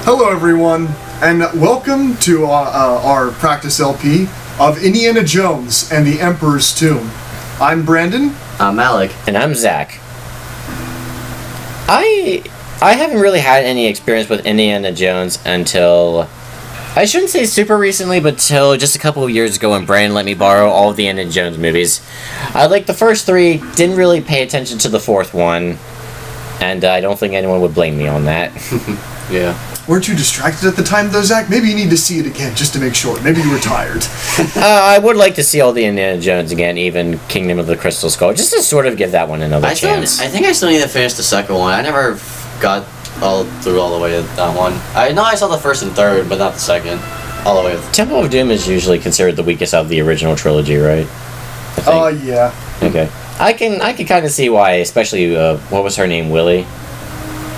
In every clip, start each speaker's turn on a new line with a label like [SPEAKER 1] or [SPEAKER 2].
[SPEAKER 1] Hello everyone, and welcome to our practice LP of Indiana Jones and the Emperor's Tomb. I'm Brandon.
[SPEAKER 2] I'm Alec.
[SPEAKER 3] And I'm Zach. I haven't really had any experience with Indiana Jones until, I shouldn't say super recently, but till just a couple of years ago when Brandon let me borrow all of the Indiana Jones movies. I liked the first three, didn't really pay attention to the fourth one, and I don't think anyone would blame me on that.
[SPEAKER 2] Yeah.
[SPEAKER 1] Weren't you distracted at the time though, Zach? Maybe you need to see it again just to make sure. Maybe you were tired.
[SPEAKER 3] I would like to see all the Indiana Jones again, even Kingdom of the Crystal Skull, just to sort of give that one another chance.
[SPEAKER 2] I think I still need to finish the second one. I never got all the way to that one. I know I saw the first and third, but not the second. All the way.
[SPEAKER 3] Temple of Doom is usually considered the weakest of the original trilogy, right?
[SPEAKER 1] Yeah.
[SPEAKER 3] Okay. I can kind of see why, especially, what was her name, Willie?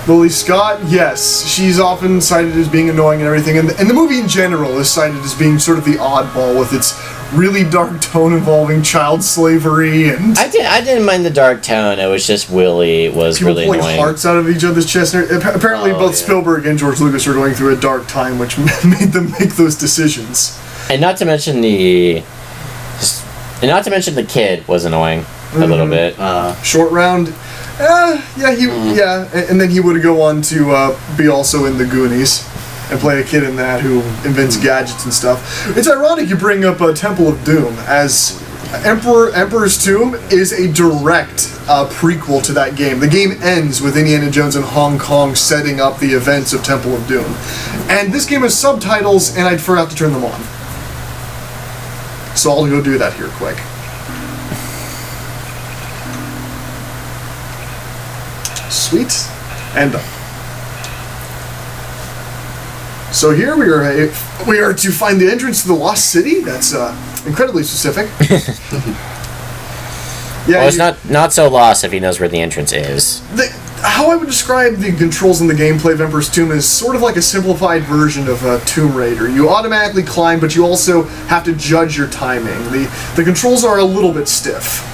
[SPEAKER 1] Lily Scott, yes. She's often cited as being annoying and everything, and the movie in general is cited as being sort of the oddball with its really dark tone involving child slavery and...
[SPEAKER 3] I didn't mind the dark tone, it was just Willie was
[SPEAKER 1] people
[SPEAKER 3] really
[SPEAKER 1] pulling
[SPEAKER 3] annoying.
[SPEAKER 1] hearts out of each other's chests. Apparently both Spielberg and George Lucas are going through a dark time, which made them make those decisions.
[SPEAKER 3] And not to mention the kid was annoying a little bit.
[SPEAKER 1] Short Round... and then he would go on to be also in The Goonies and play a kid in that who invents gadgets and stuff. It's ironic you bring up Temple of Doom, as Emperor's Tomb is a direct prequel to that game. The game ends with Indiana Jones in Hong Kong setting up the events of Temple of Doom. And this game has subtitles, and I forgot to turn them on. So I'll go do that here quick. Sweet, and done. So here we are to find the entrance to the Lost City. That's incredibly specific. Yeah,
[SPEAKER 3] well, it's not so lost if he knows where the entrance is.
[SPEAKER 1] How I would describe the controls in the gameplay of Emperor's Tomb is sort of like a simplified version of Tomb Raider. You automatically climb, but you also have to judge your timing. The controls are a little bit stiff.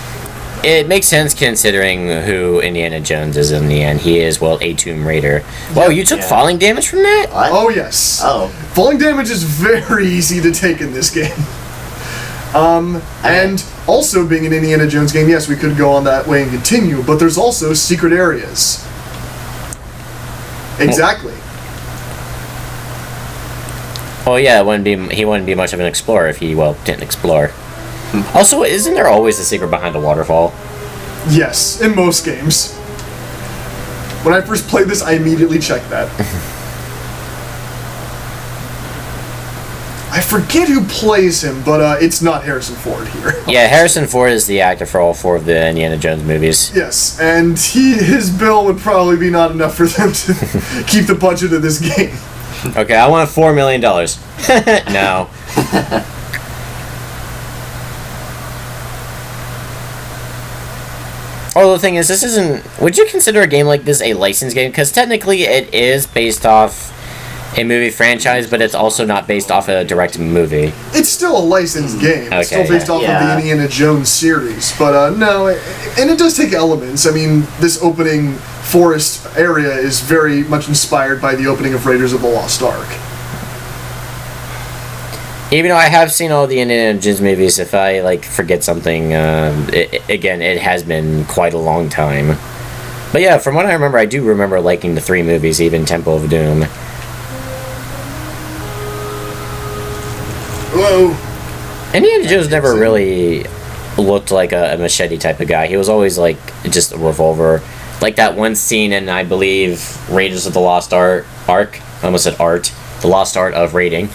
[SPEAKER 3] It makes sense considering who Indiana Jones is in the end. He is, well, a Tomb Raider. Whoa, you took falling damage from that?
[SPEAKER 2] What?
[SPEAKER 1] Oh, yes.
[SPEAKER 2] Oh.
[SPEAKER 1] Falling damage is very easy to take in this game. And also being an Indiana Jones game, yes, we could go on that way and continue, but there's also secret areas. Exactly.
[SPEAKER 3] Oh yeah, he wouldn't be much of an explorer if he, well, didn't explore. Also, isn't there always a secret behind a waterfall?
[SPEAKER 1] Yes, in most games. When I first played this, I immediately checked that. I forget who plays him, but it's not Harrison Ford here.
[SPEAKER 3] Yeah, Harrison Ford is the actor for all four of the Indiana Jones movies.
[SPEAKER 1] Yes, and his bill would probably be not enough for them to keep the budget of this game.
[SPEAKER 3] Okay, I want $4 million. No. Oh, the thing is, this isn't... Would you consider a game like this a licensed game? Because technically it is based off a movie franchise, but it's also not based off a direct movie.
[SPEAKER 1] It's still a licensed game. It's still based off of the Indiana Jones series. But no, and it does take elements. I mean, this opening forest area is very much inspired by the opening of Raiders of the Lost Ark.
[SPEAKER 3] Even though I have seen all the Indiana Jones movies, if I forget something, again, it has been quite a long time. But yeah, from what I remember, I do remember liking the three movies, even Temple of Doom.
[SPEAKER 1] Whoa!
[SPEAKER 3] Indiana Jones never really looked like a machete type of guy. He was always just a revolver. Like that one scene in, I believe, Raiders of the Lost Ark. I almost said art. The Lost Art of Raiding.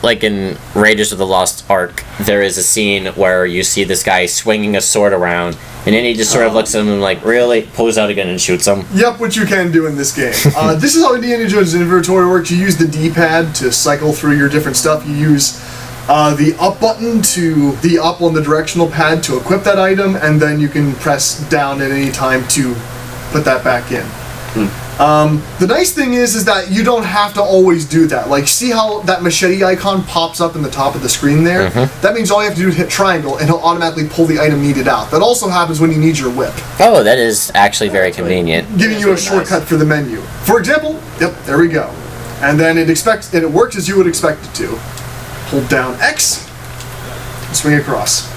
[SPEAKER 3] Like in Raiders of the Lost Ark, there is a scene where you see this guy swinging a sword around, and then he just sort of looks at him and really pulls out a gun and shoots him.
[SPEAKER 1] Yep, which you can do in this game. This is how Indiana Jones' inventory works. You use the D-pad to cycle through your different stuff. You use the up button to the up on the directional pad to equip that item, and then you can press down at any time to put that back in. The nice thing is that you don't have to always do that. Like, see how that machete icon pops up in the top of the screen there? Mm-hmm. That means all you have to do is hit triangle, and he'll automatically pull the item needed out. That also happens when you need your whip.
[SPEAKER 3] Oh, that is actually very convenient.
[SPEAKER 1] Giving you a shortcut for the menu. For example, yep, there we go. And then it works as you would expect it to. Hold down X, and swing across.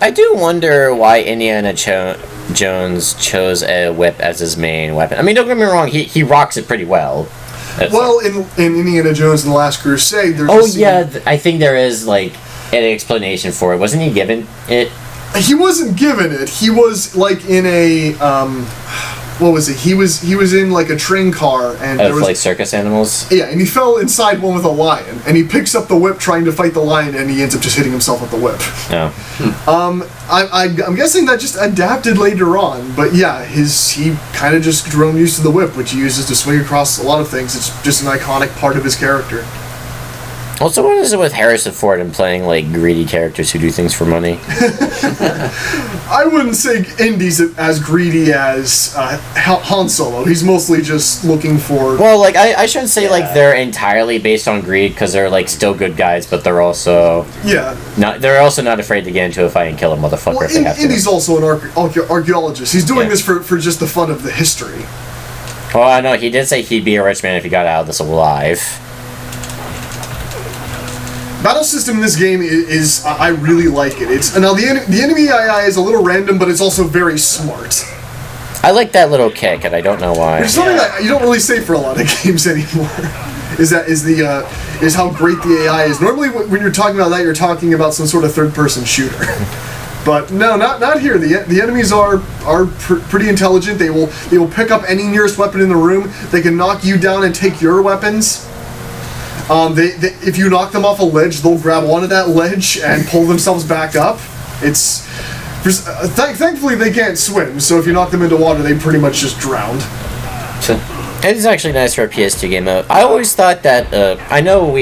[SPEAKER 3] I do wonder why Indiana Jones chose a whip as his main weapon. I mean, don't get me wrong, he rocks it pretty well.
[SPEAKER 1] Well, in Indiana Jones and the Last Crusade, there's
[SPEAKER 3] Oh
[SPEAKER 1] a scene.
[SPEAKER 3] yeah, I think there is like an explanation for it. Wasn't he given it?
[SPEAKER 1] He wasn't given it. He was like in a what was it? He was in like a train car, and there
[SPEAKER 3] Of
[SPEAKER 1] was
[SPEAKER 3] like circus animals?
[SPEAKER 1] yeah, and he fell inside one with a lion, and he picks up the whip trying to fight the lion, and he ends up just hitting himself with the whip.
[SPEAKER 3] No.
[SPEAKER 1] I'm guessing that just adapted later on, but yeah, he kind of just grown used to the whip, which he uses to swing across a lot of things. It's just an iconic part of his character.
[SPEAKER 3] Also, what is it with Harrison Ford and playing like greedy characters who do things for money?
[SPEAKER 1] I wouldn't say Indy's as greedy as Han Solo. He's mostly just looking for.
[SPEAKER 3] Well, like I shouldn't say like they're entirely based on greed because they're like still good guys, but they're also
[SPEAKER 1] Yeah.
[SPEAKER 3] they're also not afraid to get into a fight and kill a motherfucker if they have to.
[SPEAKER 1] Indy's also an archaeologist. He's doing
[SPEAKER 3] Yeah.
[SPEAKER 1] this for just the fun of the history.
[SPEAKER 3] Oh, I know. He did say he'd be a rich man if he got out of this alive.
[SPEAKER 1] Battle system in this game is I really like it. It's now the enemy AI is a little random, but it's also very smart.
[SPEAKER 3] I like that little kick, and I don't know why.
[SPEAKER 1] There's something that you don't really say for a lot of games anymore. Is how great the AI is. Normally, when you're talking about that, you're talking about some sort of third-person shooter. But no, not here. The enemies are pretty intelligent. They will pick up any nearest weapon in the room. They can knock you down and take your weapons. If you knock them off a ledge, they'll grab onto that ledge and pull themselves back up. It's thankfully they can't swim, so if you knock them into water, they pretty much just drowned.
[SPEAKER 3] It is actually nice for a PS2 game. I always thought that I know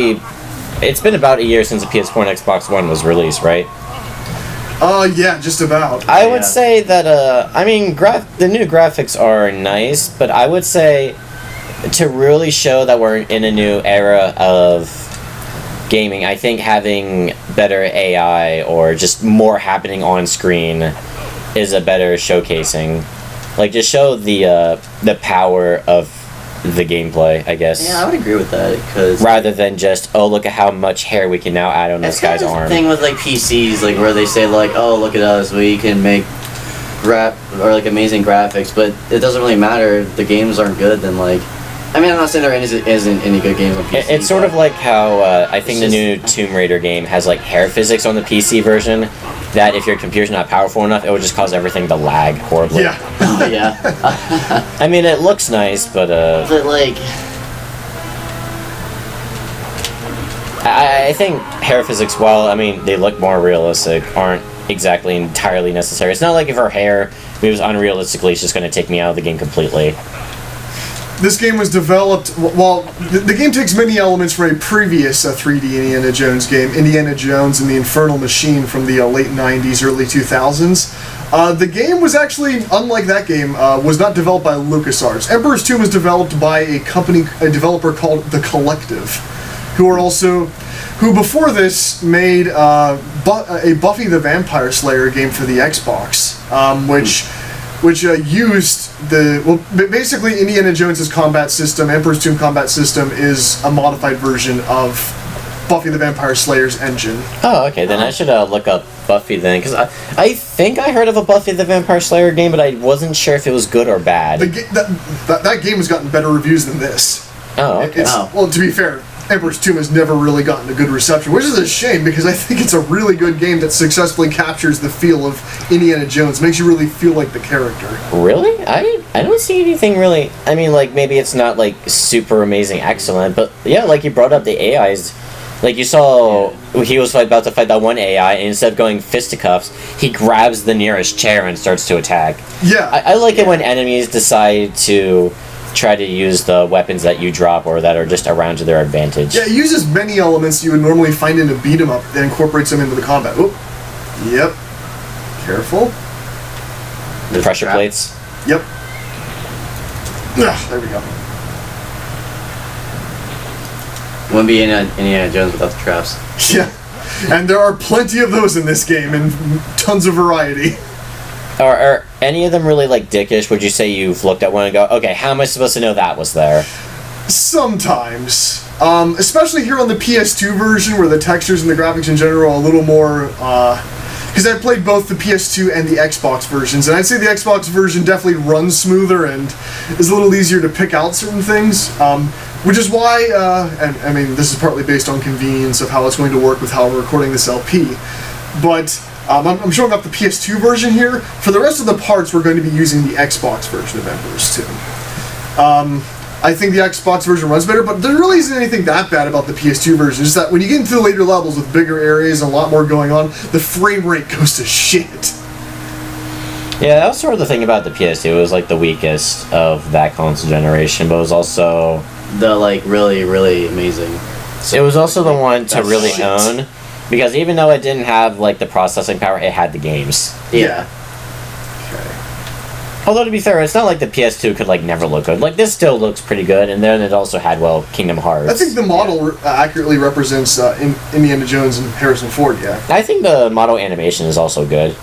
[SPEAKER 3] it's been about a year since the PS4 and Xbox One was released, right?
[SPEAKER 1] Yeah, just about.
[SPEAKER 3] I would say that I mean the new graphics are nice, but I would say to really show that we're in a new era of gaming, I think having better AI or just more happening on screen is a better showcasing. Like, just show the power of the gameplay, I guess.
[SPEAKER 2] Yeah, I would agree with that, because
[SPEAKER 3] rather than just, oh, look at how much hair we can now add on this guy's arm.
[SPEAKER 2] It's thing with like PCs, like where they say like, oh, look at us, we can make amazing graphics, but it doesn't really matter if the games aren't good. Then like, I mean, I'm not saying there isn't any good games on PC.
[SPEAKER 3] It's sort of like how I think the new Tomb Raider game has like hair physics on the PC version, that if your computer's not powerful enough, it would just cause everything to lag horribly.
[SPEAKER 1] Yeah.
[SPEAKER 2] Oh, yeah.
[SPEAKER 3] I mean, it looks nice, but
[SPEAKER 2] like,
[SPEAKER 3] I think hair physics, while I mean they look more realistic, aren't exactly entirely necessary. It's not like if her hair moves unrealistically, it's just going to take me out of the game completely.
[SPEAKER 1] This game was developed, well, the game takes many elements from a previous 3D Indiana Jones game, Indiana Jones and the Infernal Machine from the late 90s, early 2000s. The game was actually, unlike that game, was not developed by LucasArts. Emperor's Tomb was developed by a developer called The Collective, who before this made a Buffy the Vampire Slayer game for the Xbox, which used basically Indiana Jones's combat system. Emperor's Tomb combat system is a modified version of Buffy the Vampire Slayer's engine.
[SPEAKER 3] Oh, okay, then I should look up Buffy then, because I think I heard of a Buffy the Vampire Slayer game, but I wasn't sure if it was good or bad.
[SPEAKER 1] That game has gotten better reviews than this.
[SPEAKER 3] Oh, okay.
[SPEAKER 1] Well, to be fair, Emperor's Tomb has never really gotten a good reception, which is a shame, because I think it's a really good game that successfully captures the feel of Indiana Jones, makes you really feel like the character.
[SPEAKER 3] Really? I don't see anything really. I mean, like, maybe it's not like super amazing excellent, but yeah, like you brought up the AIs. Like, you saw he was about to fight that one AI, and instead of going fisticuffs, he grabs the nearest chair and starts to attack.
[SPEAKER 1] Yeah.
[SPEAKER 3] I like it when enemies decide to try to use the weapons that you drop or that are just around to their advantage.
[SPEAKER 1] Yeah, it uses many elements you would normally find in a beat-em-up and incorporates them into the combat. Oh, yep. Careful.
[SPEAKER 3] The pressure plates.
[SPEAKER 1] Yep. Ugh, there we go.
[SPEAKER 2] wouldn't be Indiana Jones without the traps.
[SPEAKER 1] Yeah. And there are plenty of those in this game, and tons of variety.
[SPEAKER 3] Are any of them really, like, dickish? Would you say you've looked at one and go, okay, how am I supposed to know that was there?
[SPEAKER 1] Sometimes. Especially here on the PS2 version, where the textures and the graphics in general are a little more, because I played both the PS2 and the Xbox versions, and I'd say the Xbox version definitely runs smoother and is a little easier to pick out certain things, which is why, and I mean, this is partly based on convenience of how it's going to work with how we're recording this LP, but I'm showing off the PS2 version here. For the rest of the parts, we're going to be using the Xbox version of Embers 2. I think the Xbox version runs better, but there really isn't anything that bad about the PS2 version. It's just that when you get into the later levels with bigger areas and a lot more going on, the frame rate goes to shit.
[SPEAKER 3] Yeah, that was sort of the thing about the PS2. It was like the weakest of that console generation, but it was also
[SPEAKER 2] The like really, really amazing.
[SPEAKER 3] it was also the one to
[SPEAKER 2] That's
[SPEAKER 3] really
[SPEAKER 2] shit.
[SPEAKER 3] own, because even though it didn't have like the processing power, it had the games.
[SPEAKER 2] Yeah.
[SPEAKER 3] Although to be fair, it's not like the PS2 could like never look good. Like this still looks pretty good, and then it also had Kingdom Hearts.
[SPEAKER 1] I think the model accurately represents Indiana Jones and Harrison Ford, yeah.
[SPEAKER 3] I think the model animation is also good.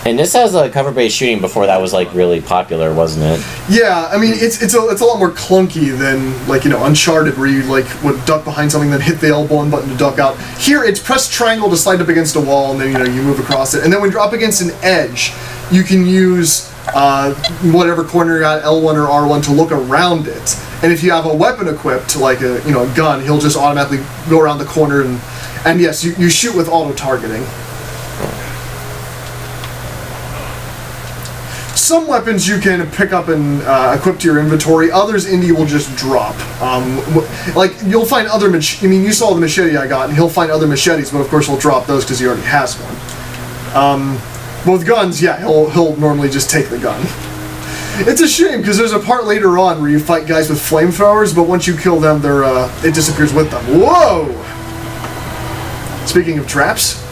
[SPEAKER 3] And this has a cover-based shooting before that was like really popular, wasn't it?
[SPEAKER 1] Yeah, I mean, it's a lot more clunky than, like, you know, Uncharted, where you, like, would duck behind something, then hit the L1 button to duck out. Here, it's press triangle to slide up against a wall, and then, you know, you move across it. And then when you're up against an edge, you can use whatever corner you're at, L1 or R1, to look around it. And if you have a weapon equipped, like a gun, he'll just automatically go around the corner, and yes, you shoot with auto-targeting. Some weapons you can pick up and equip to your inventory. Others, Indy will just drop. Like, you'll find other you saw the machete I got, and he'll find other machetes, but of course he'll drop those because he already has one. But with guns, yeah, he'll normally just take the gun. It's a shame, because there's a part later on where you fight guys with flamethrowers, but once you kill them, it disappears with them. Whoa! Speaking of traps...